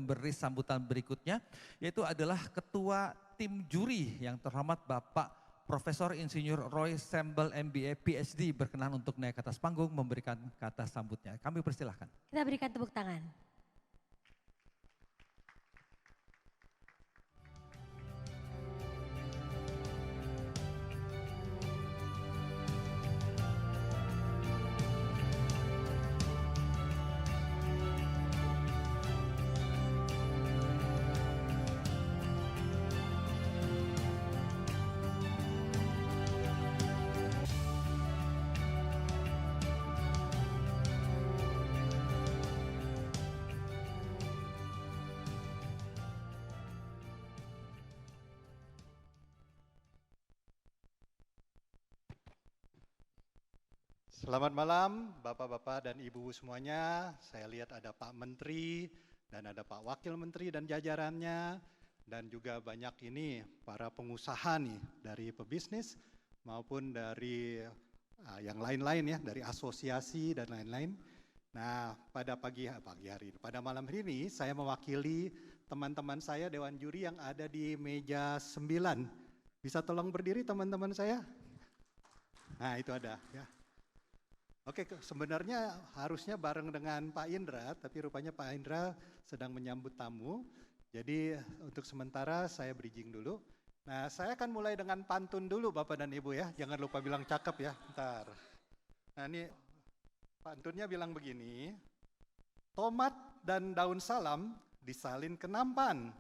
memberi sambutan berikutnya, yaitu adalah Ketua Tim Juri yang terhormat Bapak Profesor Insinyur Roy Sembel MBA PhD berkenan untuk naik ke atas panggung memberikan kata sambutnya. Kami persilahkan. Kita berikan tepuk tangan. Selamat malam Bapak-Bapak dan Ibu semuanya. Saya lihat ada Pak Menteri dan ada Pak Wakil Menteri dan jajarannya. Dan juga banyak ini para pengusaha nih dari pebisnis maupun dari yang lain-lain ya, dari asosiasi dan lain-lain. Nah pada pada malam hari ini saya mewakili teman-teman saya Dewan Juri yang ada di meja 9. Bisa tolong berdiri teman-teman saya? Nah itu ada ya. Oke, sebenarnya harusnya bareng dengan Pak Indra, tapi rupanya Pak Indra sedang menyambut tamu. Jadi untuk sementara saya bridging dulu. Nah saya akan mulai dengan pantun dulu Bapak dan Ibu ya. Jangan lupa bilang cakep ya, ntar. Nah ini pantunnya bilang begini. Tomat dan daun salam disalin ke nampan.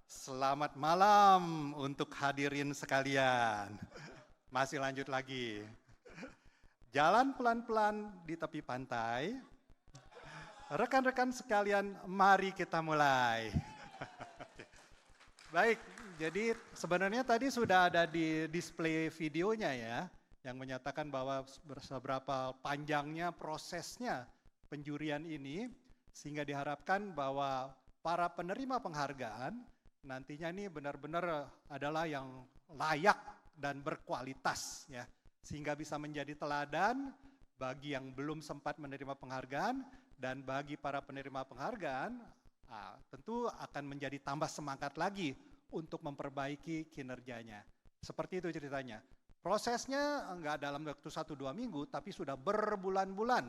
Selamat malam untuk hadirin sekalian. Masih lanjut lagi. Jalan pelan-pelan di tepi pantai. Rekan-rekan sekalian, mari kita mulai. Baik, jadi sebenarnya tadi sudah ada di display videonya ya, yang menyatakan bahwa seberapa panjangnya prosesnya penjurian ini, sehingga diharapkan bahwa para penerima penghargaan nantinya ini benar-benar adalah yang layak dan berkualitas ya. Sehingga bisa menjadi teladan bagi yang belum sempat menerima penghargaan dan bagi para penerima penghargaan tentu akan menjadi tambah semangat lagi untuk memperbaiki kinerjanya. Seperti itu ceritanya. Prosesnya enggak dalam waktu 1-2 minggu tapi sudah berbulan-bulan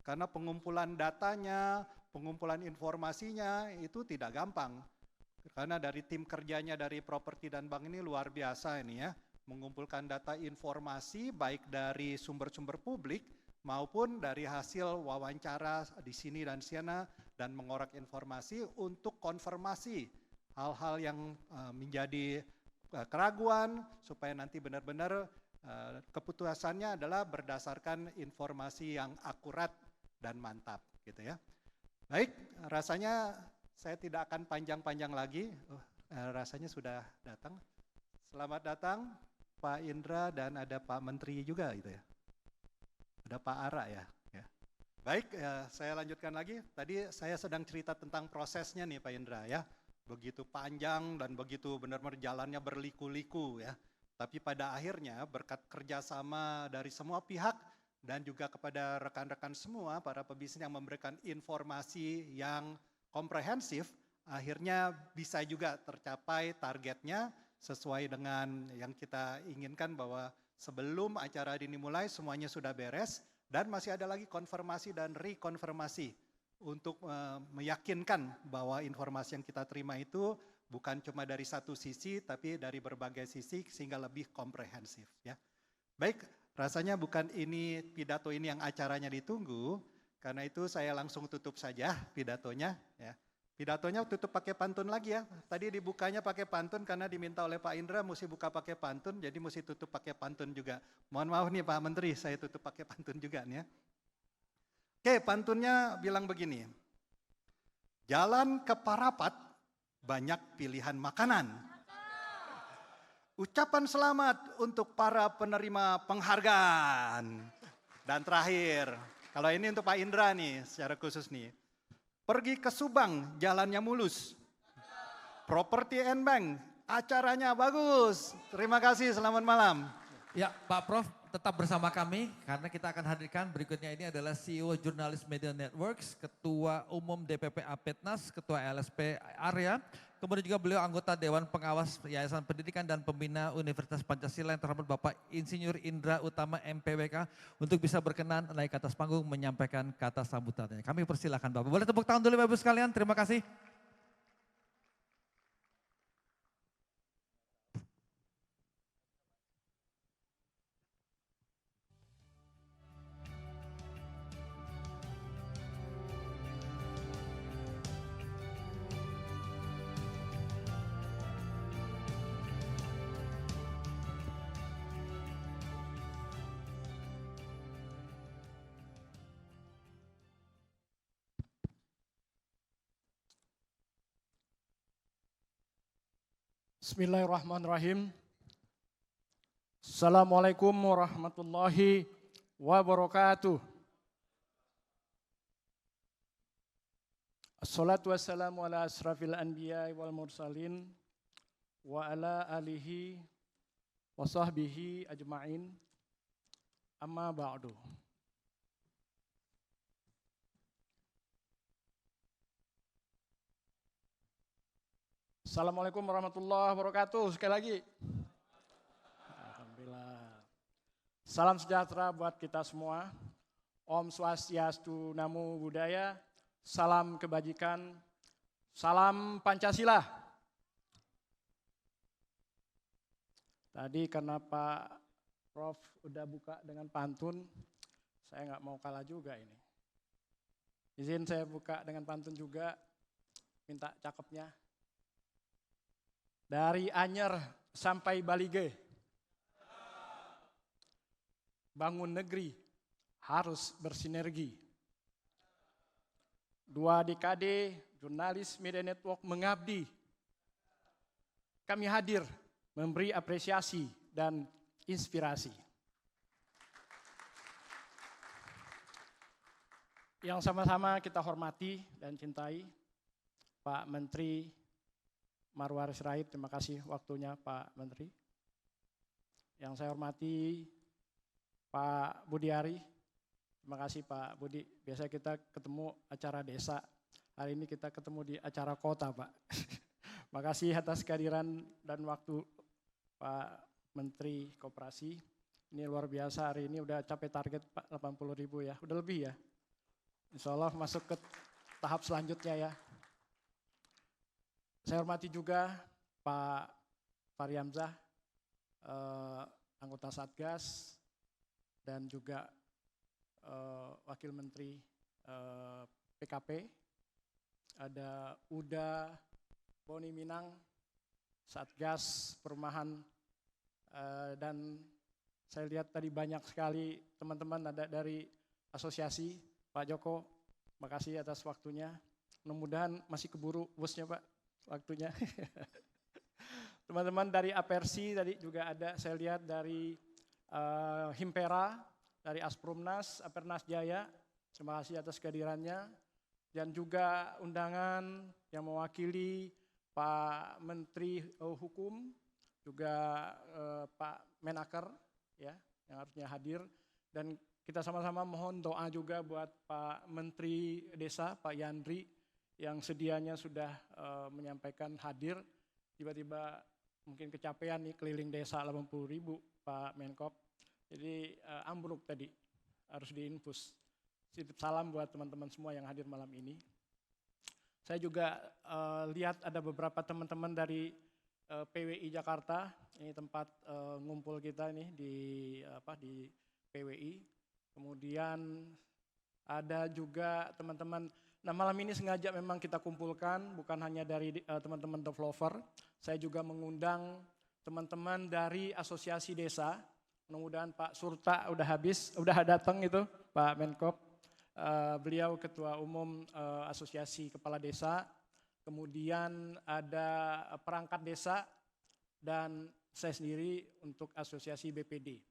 karena pengumpulan datanya, pengumpulan informasinya itu tidak gampang. Karena dari tim kerjanya dari properti dan bank ini luar biasa ini ya. Mengumpulkan data informasi baik dari sumber-sumber publik maupun dari hasil wawancara di sini dan sana dan mengorek informasi untuk konfirmasi hal-hal yang menjadi keraguan supaya nanti benar-benar keputusannya adalah berdasarkan informasi yang akurat dan mantap gitu ya. Baik, rasanya saya tidak akan panjang-panjang lagi. Rasanya sudah datang. Selamat datang Pak Indra dan ada Pak Menteri juga gitu ya. Ada Pak Ara ya. Baik, saya lanjutkan lagi. Tadi saya sedang cerita tentang prosesnya nih Pak Indra ya. Begitu panjang dan begitu benar-benar jalannya berliku-liku ya. Tapi pada akhirnya berkat kerjasama dari semua pihak dan juga kepada rekan-rekan semua para pebisnis yang memberikan informasi yang komprehensif, akhirnya bisa juga tercapai targetnya sesuai dengan yang kita inginkan bahwa sebelum acara ini mulai semuanya sudah beres dan masih ada lagi konfirmasi dan rekonfirmasi untuk meyakinkan bahwa informasi yang kita terima itu bukan cuma dari satu sisi tapi dari berbagai sisi sehingga lebih komprehensif ya. Baik, rasanya bukan ini pidato ini yang acaranya ditunggu, karena itu saya langsung tutup saja pidatonya ya. Pidatonya tutup pakai pantun lagi ya. Tadi dibukanya pakai pantun karena diminta oleh Pak Indra mesti buka pakai pantun, jadi mesti tutup pakai pantun juga. Mohon maaf nih Pak Menteri, saya tutup pakai pantun juga nih ya. Oke, pantunnya bilang begini. Jalan ke Parapat banyak pilihan makanan. Ucapan selamat untuk para penerima penghargaan. Dan terakhir, kalau ini untuk Pak Indra nih secara khusus nih. Pergi ke Subang, jalannya mulus. Property and Bank, acaranya bagus. Terima kasih, selamat malam. Ya Pak Prof, tetap bersama kami karena kita akan hadirkan berikutnya ini adalah CEO Jurnalis Media Networks, Ketua Umum DPP Apetnas, Ketua LSP Area, kemudian juga beliau anggota Dewan Pengawas Yayasan Pendidikan dan Pembina Universitas Pancasila yang terhormat Bapak Insinyur Indra Utama MPWK untuk bisa berkenan naik ke atas panggung menyampaikan kata sambutannya. Kami persilahkan Bapak. Boleh tepuk tangan dulu Bapak Ibu sekalian, terima kasih. Bismillahirrahmanirrahim. Assalamualaikum warahmatullahi wabarakatuh. Assalatu wassalamu ala asrafil anbiya wal mursalin wa ala alihi wa sahbihi ajma'in. Amma ba'du. Assalamualaikum warahmatullahi wabarakatuh. Sekali lagi. Alhamdulillah. Salam sejahtera buat kita semua. Om Swastiastu, Namo Buddhaya. Salam kebajikan. Salam Pancasila. Tadi karena Pak Prof udah buka dengan pantun, saya nggak mau kalah juga ini. Izin saya buka dengan pantun juga, minta cakepnya. Dari Anyer sampai Balige, bangun negeri harus bersinergi. 2 dekade Jurnalis Media Network mengabdi. Kami hadir memberi apresiasi dan inspirasi. Yang sama-sama kita hormati dan cintai, Pak Menteri Marwaris Raid, terima kasih waktunya Pak Menteri. Yang saya hormati Pak Budiari, terima kasih Pak Budi. Biasa kita ketemu acara desa, hari ini kita ketemu di acara kota Pak. Makasih atas kehadiran dan waktu Pak Menteri Koperasi. Ini luar biasa, hari ini udah capai target Pak 80.000 ya, udah lebih ya. Insya Allah masuk ke tahap selanjutnya ya. Saya hormati juga Pak Fahri Hamzah, anggota Satgas, dan juga Wakil Menteri PKP. Ada Uda Boni Minang, Satgas Perumahan, dan saya lihat tadi banyak sekali teman-teman ada dari asosiasi. Pak Joko, makasih atas waktunya. Mudah-mudahan masih keburu busnya Pak. Waktunya. Teman-teman dari Apersi tadi juga ada, saya lihat dari Himpera, dari Asprumnas, Apernas Jaya, terima kasih atas kehadirannya. Dan juga undangan yang mewakili Pak Menteri Hukum, juga Pak Menaker, ya, yang harusnya hadir. Dan kita sama-sama mohon doa juga buat Pak Menteri Desa, Pak Yandri, yang sedianya sudah menyampaikan hadir, tiba-tiba mungkin kecapean nih keliling desa 80.000 Pak Menkop, jadi ambruk tadi, harus diinfus. Titip salam buat teman-teman semua yang hadir malam ini. Saya juga lihat ada beberapa teman-teman dari PWI Jakarta, ini tempat ngumpul kita ini di PWI. Kemudian ada juga teman-teman. Nah malam ini sengaja memang kita kumpulkan, bukan hanya dari teman-teman developer, saya juga mengundang teman-teman dari asosiasi desa. Mudah-mudahan Pak Surta udah datang itu, Pak Menkop. Beliau Ketua Umum Asosiasi Kepala Desa, kemudian ada perangkat desa, dan saya sendiri untuk asosiasi BPD.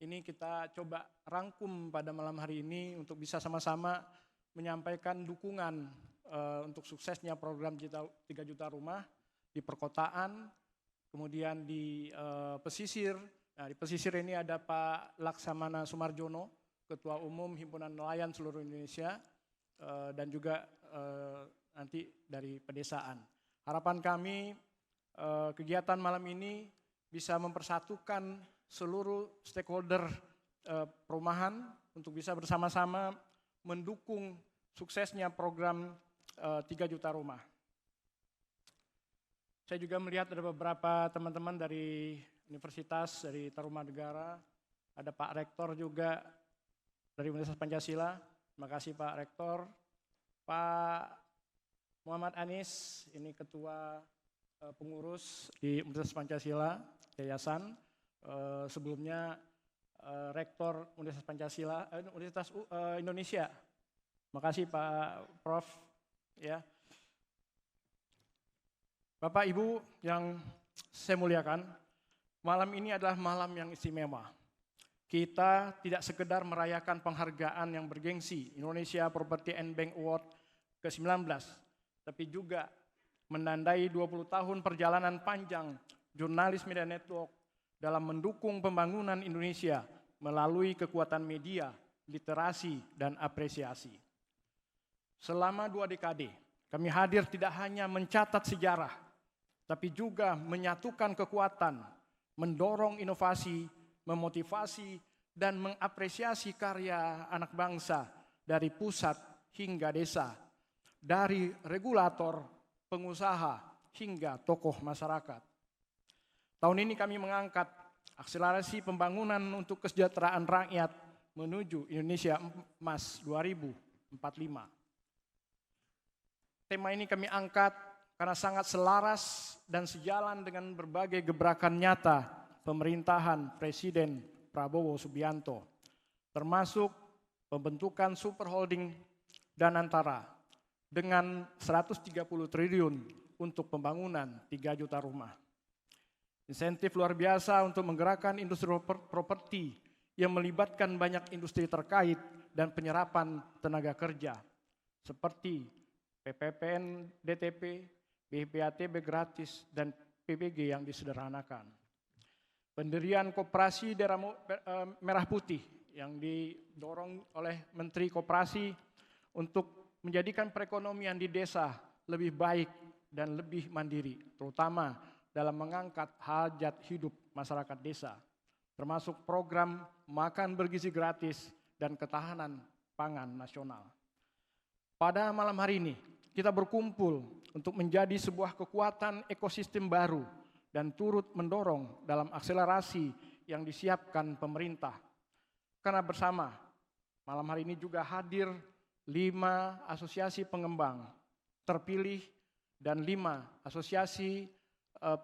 Ini kita coba rangkum pada malam hari ini untuk bisa sama-sama menyampaikan dukungan untuk suksesnya program 3 juta rumah di perkotaan, kemudian di pesisir, Nah, di pesisir ini ada Pak Laksamana Sumarjono, Ketua Umum Himpunan Nelayan Seluruh Indonesia, dan juga nanti dari pedesaan. Harapan kami kegiatan malam ini bisa mempersatukan seluruh stakeholder perumahan untuk bisa bersama-sama mendukung suksesnya program 3 juta rumah. Saya juga melihat ada beberapa teman-teman dari universitas, dari Tarumanegara, ada Pak Rektor juga dari Universitas Pancasila. Terima kasih Pak Rektor. Pak Muhammad Anis, ini Ketua Pengurus di Universitas Pancasila, Yayasan. Sebelumnya Rektor Universitas Pancasila, Universitas Indonesia. Terima kasih Pak Prof. Ya. Bapak Ibu yang saya muliakan, malam ini adalah malam yang istimewa. Kita tidak sekedar merayakan penghargaan yang bergengsi Indonesia Property and Bank Award ke-19, tapi juga menandai 20 tahun perjalanan panjang Jurnalis Media Network dalam mendukung pembangunan Indonesia melalui kekuatan media, literasi, dan apresiasi. Selama 2 dekade, kami hadir tidak hanya mencatat sejarah, tapi juga menyatukan kekuatan, mendorong inovasi, memotivasi, dan mengapresiasi karya anak bangsa dari pusat hingga desa, dari regulator, pengusaha, hingga tokoh masyarakat. Tahun ini kami mengangkat akselerasi pembangunan untuk kesejahteraan rakyat menuju Indonesia Emas 2045. Tema ini kami angkat karena sangat selaras dan sejalan dengan berbagai gebrakan nyata pemerintahan Presiden Prabowo Subianto, termasuk pembentukan super holding Danantara dengan 130 triliun untuk pembangunan 3 juta rumah. Insentif luar biasa untuk menggerakkan industri properti yang melibatkan banyak industri terkait dan penyerapan tenaga kerja, seperti PPPN DTP, BPATB gratis, dan PBG yang disederhanakan. Pendirian Koperasi Daerah Merah Putih yang didorong oleh Menteri Koperasi untuk menjadikan perekonomian di desa lebih baik dan lebih mandiri, terutama dalam mengangkat hajat hidup masyarakat desa, termasuk program makan bergizi gratis dan ketahanan pangan nasional. Pada malam hari ini, kita berkumpul untuk menjadi sebuah kekuatan ekosistem baru dan turut mendorong dalam akselerasi yang disiapkan pemerintah. Karena bersama, malam hari ini juga hadir 5 asosiasi pengembang terpilih dan 5 asosiasi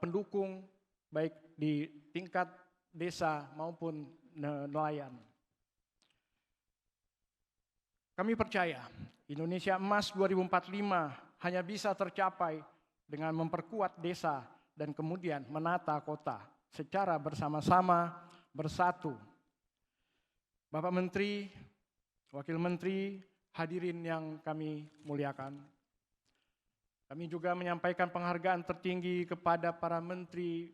pendukung baik di tingkat desa maupun nelayan. Kami percaya Indonesia Emas 2045 hanya bisa tercapai dengan memperkuat desa dan kemudian menata kota secara bersama-sama bersatu. Bapak Menteri, Wakil Menteri, hadirin yang kami muliakan. Kami juga menyampaikan penghargaan tertinggi kepada para Menteri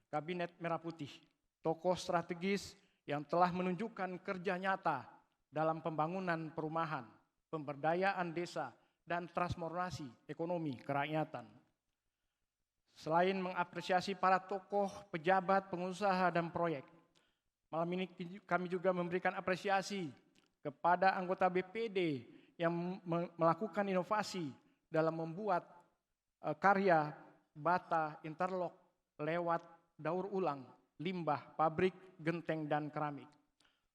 Kabinet Merah Putih, tokoh strategis yang telah menunjukkan kerja nyata dalam pembangunan perumahan, pemberdayaan desa, dan transformasi ekonomi kerakyatan. Selain mengapresiasi para tokoh, pejabat, pengusaha, dan proyek, malam ini kami juga memberikan apresiasi kepada anggota BPD yang melakukan inovasi dalam membuat karya bata interlock lewat daur ulang, limbah, pabrik, genteng, dan keramik.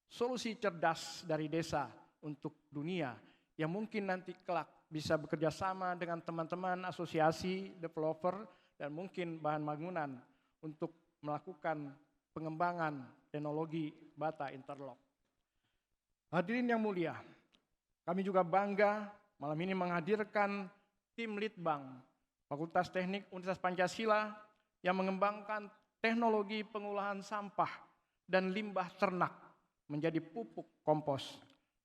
Solusi cerdas dari desa untuk dunia yang mungkin nanti kelak bisa bekerja sama dengan teman-teman asosiasi developer dan mungkin bahan bangunan untuk melakukan pengembangan teknologi bata interlock. Hadirin yang mulia, kami juga bangga malam ini menghadirkan tim Litbang Fakultas Teknik Universitas Pancasila yang mengembangkan teknologi pengolahan sampah dan limbah ternak menjadi pupuk kompos.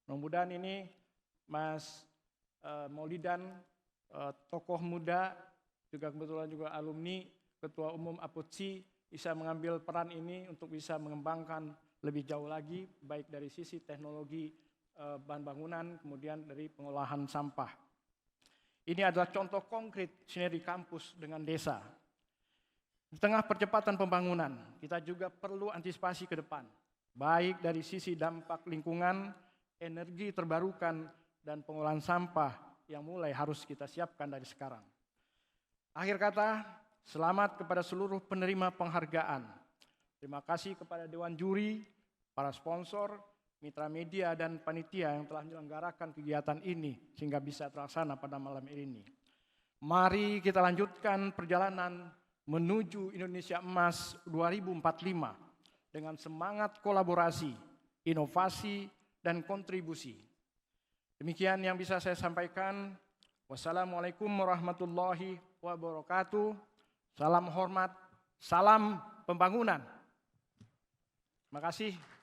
Mudah-mudahan ini Mas Maulidan, tokoh muda, juga kebetulan juga alumni Ketua Umum APUTSI bisa mengambil peran ini untuk bisa mengembangkan lebih jauh lagi, baik dari sisi teknologi bahan bangunan, kemudian dari pengolahan sampah. Ini adalah contoh konkret sinergi kampus dengan desa. Di tengah percepatan pembangunan, kita juga perlu antisipasi ke depan, baik dari sisi dampak lingkungan, energi terbarukan, dan pengolahan sampah yang mulai harus kita siapkan dari sekarang. Akhir kata, selamat kepada seluruh penerima penghargaan. Terima kasih kepada Dewan Juri, para sponsor, mitra media, dan panitia yang telah menyelenggarakan kegiatan ini sehingga bisa terlaksana pada malam ini. Mari kita lanjutkan perjalanan menuju Indonesia Emas 2045 dengan semangat kolaborasi, inovasi, dan kontribusi. Demikian yang bisa saya sampaikan. Wassalamualaikum warahmatullahi wabarakatuh. Salam hormat, salam pembangunan. Terima kasih.